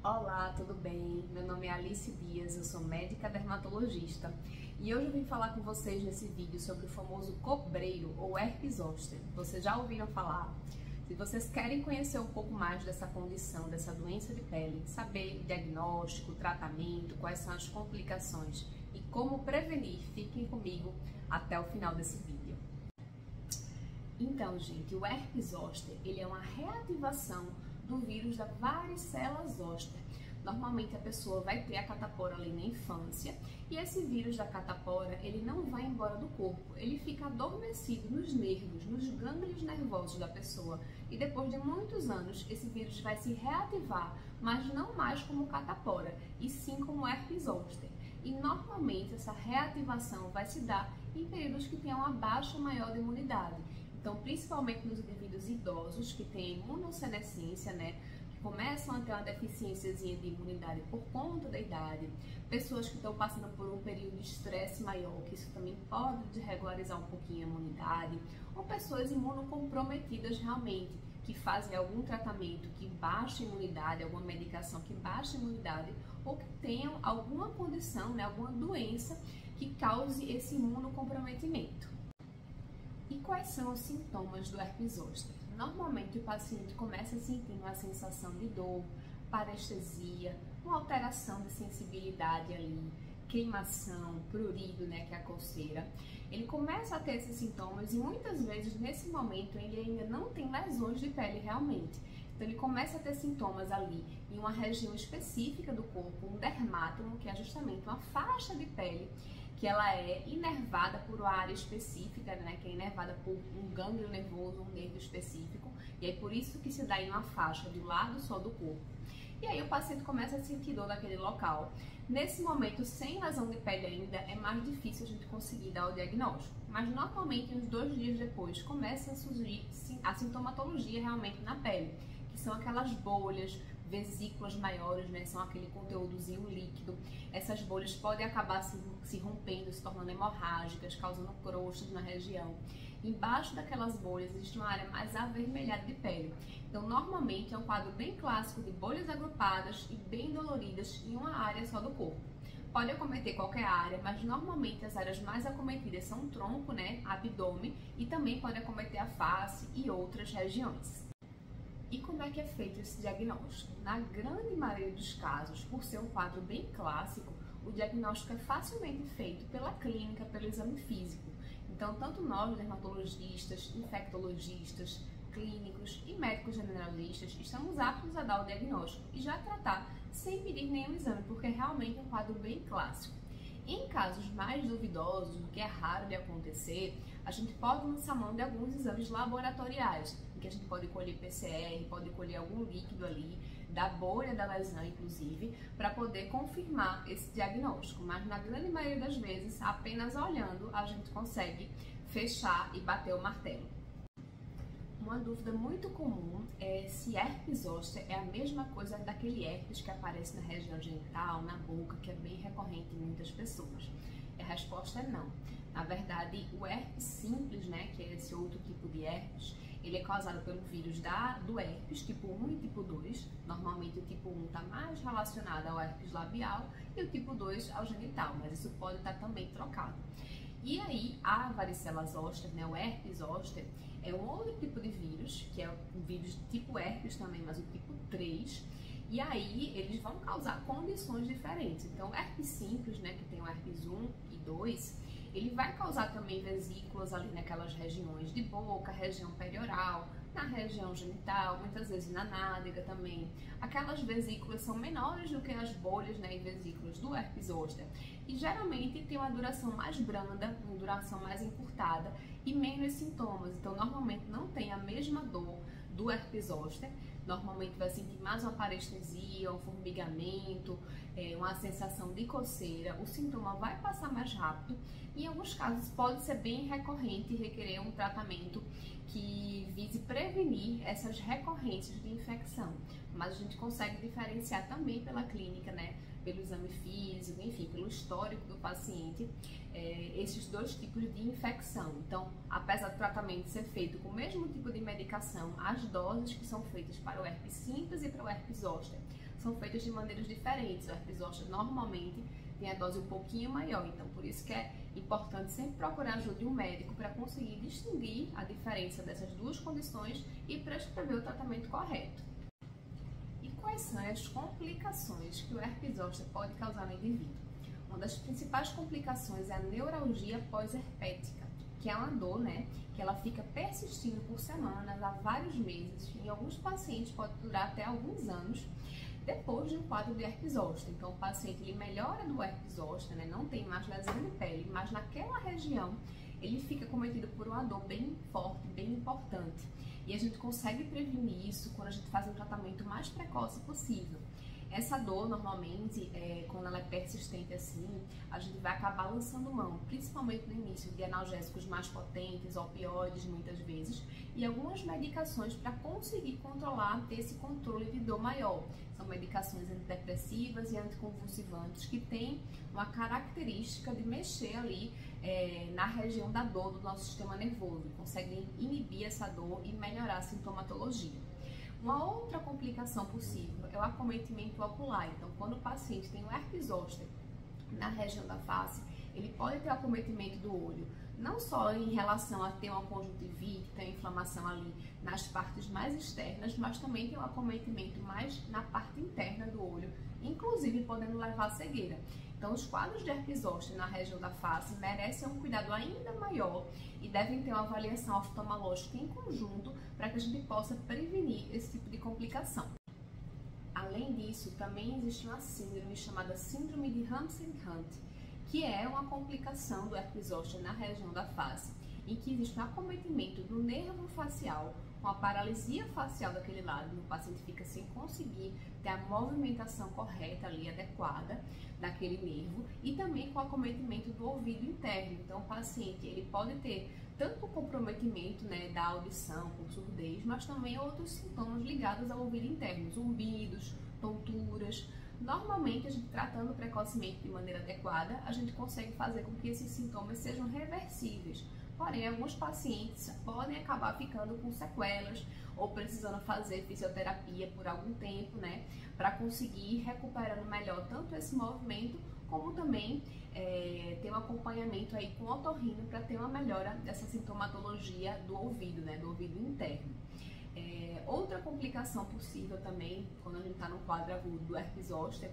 Olá, tudo bem? Meu nome é Alice Dias, eu sou médica dermatologista e hoje eu vim falar com vocês nesse vídeo sobre o famoso cobreiro ou herpes zoster. Vocês já ouviram falar? Se vocês querem conhecer um pouco mais dessa condição, dessa doença de pele, saber o diagnóstico, o tratamento, quais são as complicações e como prevenir, fiquem comigo até o final desse vídeo. Então, gente, o herpes zoster, ele é uma reativação do vírus da varicela zoster. Normalmente a pessoa vai ter a catapora ali na infância e esse vírus da catapora, ele não vai embora do corpo, ele fica adormecido nos nervos, nos gânglios nervosos da pessoa e depois de muitos anos esse vírus vai se reativar, mas não mais como catapora e sim como herpes zoster. E normalmente essa reativação vai se dar em períodos que tenham uma baixa maior de imunidade. Então, principalmente nos indivíduos idosos que têm imunossenescência, né, que começam a ter uma deficiênciazinha de imunidade por conta da idade, pessoas que estão passando por um período de estresse maior, que isso também pode desregularizar um pouquinho a imunidade, ou pessoas imunocomprometidas realmente, que fazem algum tratamento que baixa a imunidade, alguma medicação que baixa a imunidade, ou que tenham alguma condição, né, alguma doença que cause esse imunocomprometimento. E quais são os sintomas do herpes zoster? Normalmente o paciente começa sentindo uma sensação de dor, parestesia, uma alteração de sensibilidade ali, queimação, prurido, né, que é a coceira. Ele começa a ter esses sintomas e muitas vezes nesse momento ele ainda não tem lesões de pele realmente. Então ele começa a ter sintomas ali em uma região específica do corpo, um dermátomo, que é justamente uma faixa de pele que ela é inervada por uma área específica, né, que é inervada por um gânglio nervoso, um nervo específico, e é por isso que se dá em uma faixa do lado só do corpo. E aí o paciente começa a sentir dor naquele local. Nesse momento, sem lesão de pele ainda, é mais difícil a gente conseguir dar o diagnóstico. Mas normalmente, uns 2 dias depois, começa a surgir a sintomatologia realmente na pele, que são aquelas bolhas, vesículas maiores, né? São aquele conteúdozinho líquido. Essas bolhas podem acabar se rompendo, se tornando hemorrágicas, causando crostas na região. Embaixo daquelas bolhas existe uma área mais avermelhada de pele. Então, normalmente é um quadro bem clássico de bolhas agrupadas e bem doloridas em uma área só do corpo. Pode acometer qualquer área, mas normalmente as áreas mais acometidas são o tronco, né, abdômen, e também pode acometer a face e outras regiões. E como é que é feito esse diagnóstico? Na grande maioria dos casos, por ser um quadro bem clássico, o diagnóstico é facilmente feito pela clínica, pelo exame físico. Então, tanto nós, dermatologistas, infectologistas, clínicos e médicos generalistas, estamos aptos a dar o diagnóstico e já tratar sem pedir nenhum exame, porque é realmente um quadro bem clássico. Em casos mais duvidosos, o que é raro de acontecer, a gente pode lançar mão de alguns exames laboratoriais, em que a gente pode colher PCR, pode colher algum líquido ali, da bolha da lesão inclusive, para poder confirmar esse diagnóstico. Mas na grande maioria das vezes, apenas olhando, a gente consegue fechar e bater o martelo. Uma dúvida muito comum é se herpes zoster é a mesma coisa daquele herpes que aparece na região genital, na boca, que é bem recorrente em muitas pessoas. E a resposta é não. Na verdade, o herpes simples, né, que é esse outro tipo de herpes, ele é causado pelo vírus do herpes tipo 1 e tipo 2. Normalmente o tipo 1 está mais relacionado ao herpes labial e o tipo 2 ao genital, mas isso pode estar também trocado. E aí, a varicela zoster, né, o herpes zoster, é um outro tipo de vírus, que é um vírus tipo herpes também, mas o tipo 3. E aí, eles vão causar condições diferentes. Então, o herpes simples, né, que tem o herpes 1 e 2, ele vai causar também vesículas ali naquelas regiões de boca, região perioral, na região genital, muitas vezes na nádega também. Aquelas vesículas são menores do que as bolhas, né, e vesículas do herpes zoster. E geralmente tem uma duração mais branda, uma duração mais encurtada e menos sintomas. Então, normalmente não tem a mesma dor do herpes zoster. Normalmente vai sentir mais uma parestesia, um formigamento, uma sensação de coceira. O sintoma vai passar mais rápido e em alguns casos pode ser bem recorrente e requerer um tratamento que vise prevenir essas recorrências de infecção. Mas a gente consegue diferenciar também pela clínica, né, pelo exame físico, enfim, pelo histórico do paciente, esses dois tipos de infecção. Então, apesar do tratamento ser feito com o mesmo tipo de medicação, as doses que são feitas para o herpes simples e para o herpes zoster são feitas de maneiras diferentes. O herpes zoster normalmente tem a dose um pouquinho maior, então por isso que é importante sempre procurar ajuda de um médico para conseguir distinguir a diferença dessas duas condições e prescrever o tratamento correto. E quais são as complicações que o herpes zoster pode causar no indivíduo? Uma das principais complicações é a neuralgia pós-herpética, que é uma dor, que ela fica persistindo por semanas, há vários meses, e em alguns pacientes pode durar até alguns anos, depois de um quadro de herpes zoster. Então, o paciente ele melhora do herpes zoster, não tem mais lesão de pele, mas naquela região ele fica cometido por uma dor bem forte, bem importante. E a gente consegue prevenir isso quando a gente faz um tratamento mais precoce possível. Essa dor, normalmente, quando ela é persistente assim, a gente vai acabar lançando mão, principalmente no início, de analgésicos mais potentes, opioides muitas vezes, e algumas medicações para conseguir controlar, ter esse controle de dor maior. São medicações antidepressivas e anticonvulsivantes que têm uma característica de mexer ali na região da dor do nosso sistema nervoso, conseguem inibir essa dor e melhorar a sintomatologia. Uma outra complicação possível é o acometimento ocular. Então, quando o paciente tem um herpes zoster na região da face, ele pode ter acometimento do olho, não só em relação a ter uma conjuntivite, ter uma inflamação ali nas partes mais externas, mas também tem um acometimento mais na parte interna do olho, inclusive podendo levar à cegueira. Então, os quadros de herpes zoster na região da face merecem um cuidado ainda maior e devem ter uma avaliação oftalmológica em conjunto para que a gente possa prevenir esse tipo de complicação. Além disso, também existe uma síndrome chamada síndrome de Ramsay-Hunt, que é uma complicação do herpes zoster na região da face, em que existe um acometimento do nervo facial, com a paralisia facial daquele lado, o paciente fica sem conseguir ter a movimentação correta ali, adequada, daquele nervo, e também com o acometimento do ouvido interno. Então, o paciente ele pode ter tanto o comprometimento da audição, com surdez, mas também outros sintomas ligados ao ouvido interno, zumbidos, tonturas. Normalmente, a gente tratando precocemente de maneira adequada, a gente consegue fazer com que esses sintomas sejam reversíveis. Porém, alguns pacientes podem acabar ficando com sequelas ou precisando fazer fisioterapia por algum tempo, para conseguir ir recuperando melhor tanto esse movimento, como também ter um acompanhamento aí com otorrino para ter uma melhora dessa sintomatologia do ouvido, do ouvido interno. Outra complicação possível também, quando a gente está no quadro agudo do herpes zoster,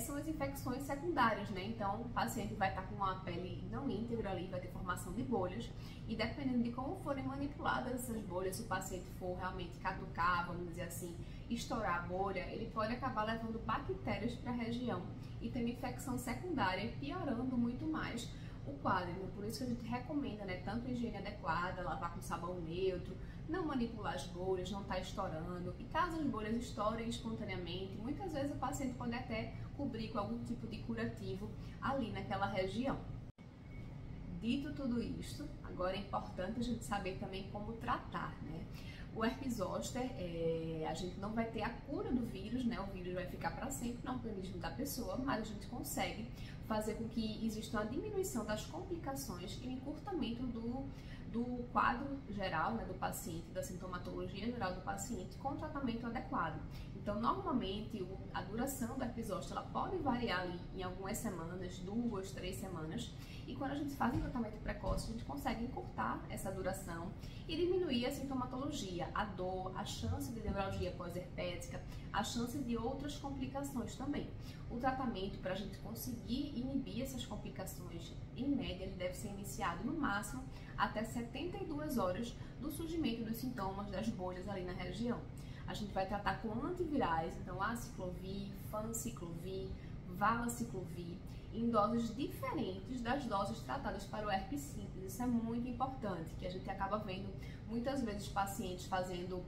são as infecções secundárias, Então, o paciente vai estar com uma pele não íntegra ali, vai ter formação de bolhas, e dependendo de como forem manipuladas essas bolhas, se o paciente for realmente catucar, vamos dizer assim, estourar a bolha, ele pode acabar levando bactérias para a região e tendo infecção secundária, piorando muito mais o quadro. Então, por isso que a gente recomenda, tanto higiene adequada, lavar com sabão neutro, não manipular as bolhas, não estar estourando. E caso as bolhas estourem espontaneamente, muitas vezes o paciente pode até cobrir com algum tipo de curativo ali naquela região. Dito tudo isto, agora é importante a gente saber também como tratar, O herpes zoster, a gente não vai ter a cura do vírus, O vírus vai ficar para sempre no organismo da pessoa, mas a gente consegue fazer com que exista uma diminuição das complicações e um encurtamento do quadro geral, do paciente, da sintomatologia geral do paciente, com o tratamento adequado. Então, normalmente, a duração do herpes zoster ela pode variar ali em algumas semanas, 2, 3 semanas, e quando a gente faz um tratamento precoce, a gente consegue encurtar essa duração e diminuir a sintomatologia, a dor, a chance de neuralgia pós-herpética, a chance de outras complicações também. O tratamento, para a gente conseguir inibir essas complicações, em média, ele deve ser iniciado no máximo até 72 horas do surgimento dos sintomas das bolhas ali na região. A gente vai tratar com antivirais, então aciclovir, fanciclovir, valaciclovir, em doses diferentes das doses tratadas para o herpes simples. Isso é muito importante, que a gente acaba vendo muitas vezes pacientes fazendo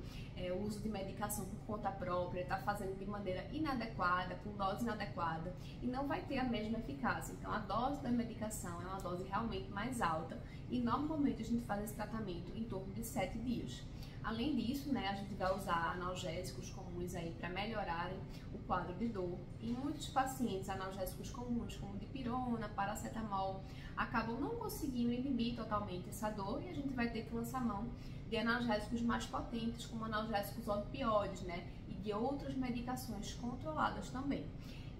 uso de medicação por conta própria, está fazendo de maneira inadequada, com dose inadequada, e não vai ter a mesma eficácia. Então, a dose da medicação é uma dose realmente mais alta e normalmente a gente faz esse tratamento em torno de 7 dias. Além disso, a gente vai usar analgésicos comuns aí para melhorarem o quadro de dor. E muitos pacientes, analgésicos comuns, como dipirona, paracetamol, acabam não conseguindo inibir totalmente essa dor e a gente vai ter que lançar mão de analgésicos mais potentes, como analgésicos opioides, e de outras medicações controladas também.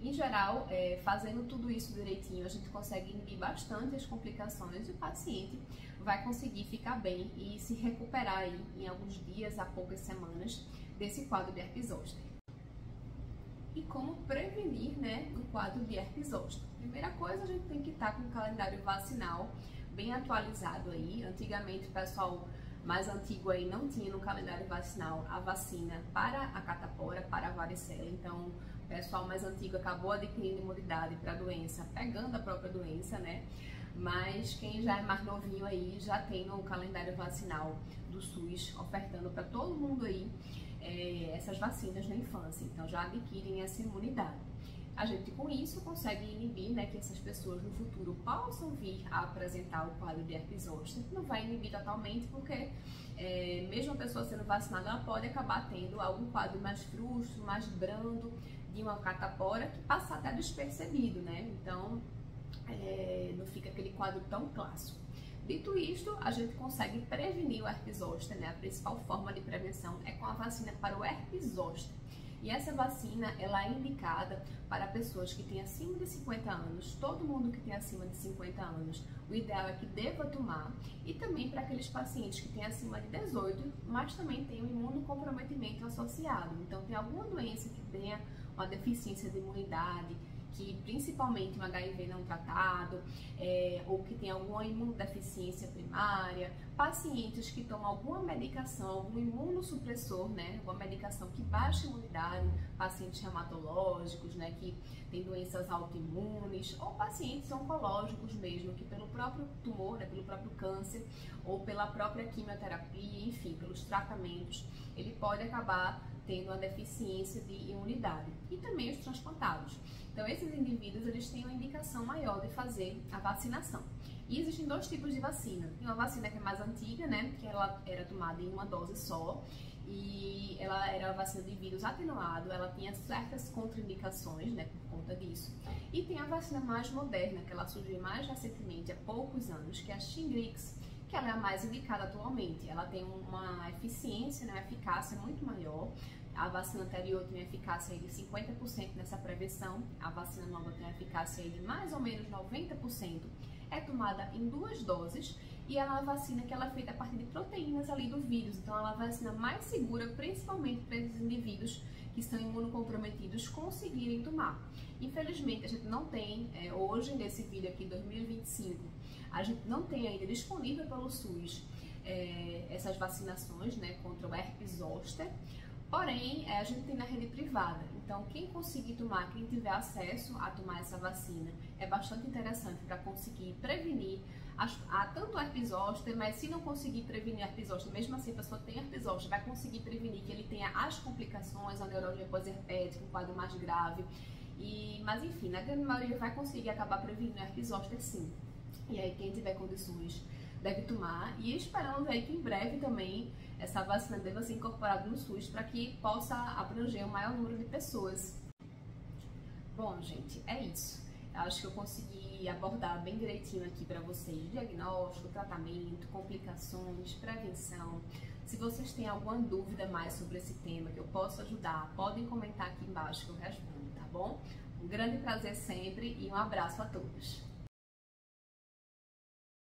Em geral, fazendo tudo isso direitinho, a gente consegue inibir bastante as complicações e o paciente vai conseguir ficar bem e se recuperar aí em alguns dias a poucas semanas desse quadro de herpes zoster. E como prevenir, né, o quadro de herpes zoster? Primeira coisa, a gente tem que estar com o calendário vacinal bem atualizado aí. Antigamente, o pessoal mais antigo aí não tinha no calendário vacinal a vacina para a catapora, para a varicela. Então, o pessoal mais antigo acabou adquirindo imunidade para a doença, pegando a própria doença, né? Mas quem já é mais novinho aí já tem no calendário vacinal do SUS ofertando para todo mundo aí essas vacinas na infância. Então, já adquirem essa imunidade. A gente com isso consegue inibir, né, que essas pessoas no futuro possam vir a apresentar o quadro de herpes zoster. Não vai inibir totalmente porque mesmo a pessoa sendo vacinada, ela pode acabar tendo algum quadro mais frustro, mais brando de uma catapora que passa até despercebido, né? Então não fica aquele quadro tão clássico. Dito isto, a gente consegue prevenir o herpes zoster, né? A principal forma de prevenção é com a vacina para o herpes zoster. E essa vacina, ela é indicada para pessoas que têm acima de 50 anos, todo mundo que tem acima de 50 anos, o ideal é que deva tomar, e também para aqueles pacientes que têm acima de 18, mas também tem um imunocomprometimento associado. Então, tem alguma doença que tenha uma deficiência de imunidade, que principalmente um HIV não tratado, ou que tem alguma imunodeficiência primária, pacientes que tomam alguma medicação, algum imunossupressor, né, alguma medicação que baixa a imunidade, pacientes reumatológicos, né, que têm doenças autoimunes, ou pacientes oncológicos mesmo, que pelo próprio tumor, né, pelo próprio câncer, ou pela própria quimioterapia, enfim, pelos tratamentos, ele pode acabar tendo uma deficiência de imunidade. E também os transplantados. Então, esses indivíduos, eles têm uma indicação maior de fazer a vacinação. E existem dois tipos de vacina. Tem uma vacina que é mais antiga, né, que ela era tomada em uma dose só, e ela era a vacina de vírus atenuado, ela tinha certas contraindicações, né, por conta disso. E tem a vacina mais moderna, que ela surgiu mais recentemente, há poucos anos, que é a Shingrix, que ela é a mais indicada atualmente. Ela tem uma eficiência, né, uma eficácia muito maior. A vacina anterior tem uma eficácia de 50% nessa prevenção, a vacina nova tem uma eficácia de mais ou menos 90%. É tomada em 2 doses e ela é uma vacina que ela é feita a partir de proteínas ali do vírus. Então, ela é uma vacina mais segura, principalmente para esses indivíduos que estão imunocomprometidos conseguirem tomar. Infelizmente, a gente não tem, hoje, nesse vídeo aqui, 2025, a gente não tem ainda disponível pelo SUS essas vacinações, né, contra o herpes zoster. Porém, a gente tem na rede privada, então quem conseguir tomar, quem tiver acesso a tomar essa vacina, é bastante interessante para conseguir prevenir tanto o herpes zoster, mas se não conseguir prevenir o herpes zoster, mesmo assim a pessoa tem herpes zoster, vai conseguir prevenir que ele tenha as complicações, a neuralgia pós-herpética, um quadro mais grave, mas enfim, na grande maioria vai conseguir acabar prevenindo o herpes zoster sim. E aí quem tiver condições deve tomar, e esperamos aí que em breve também essa vacina deva ser incorporada no SUS para que possa abranger o maior número de pessoas. Bom, gente, é isso. Eu acho que eu consegui abordar bem direitinho aqui para vocês diagnóstico, tratamento, complicações, prevenção. Se vocês têm alguma dúvida mais sobre esse tema que eu possa ajudar, podem comentar aqui embaixo que eu respondo, tá bom? Um grande prazer sempre e um abraço a todos.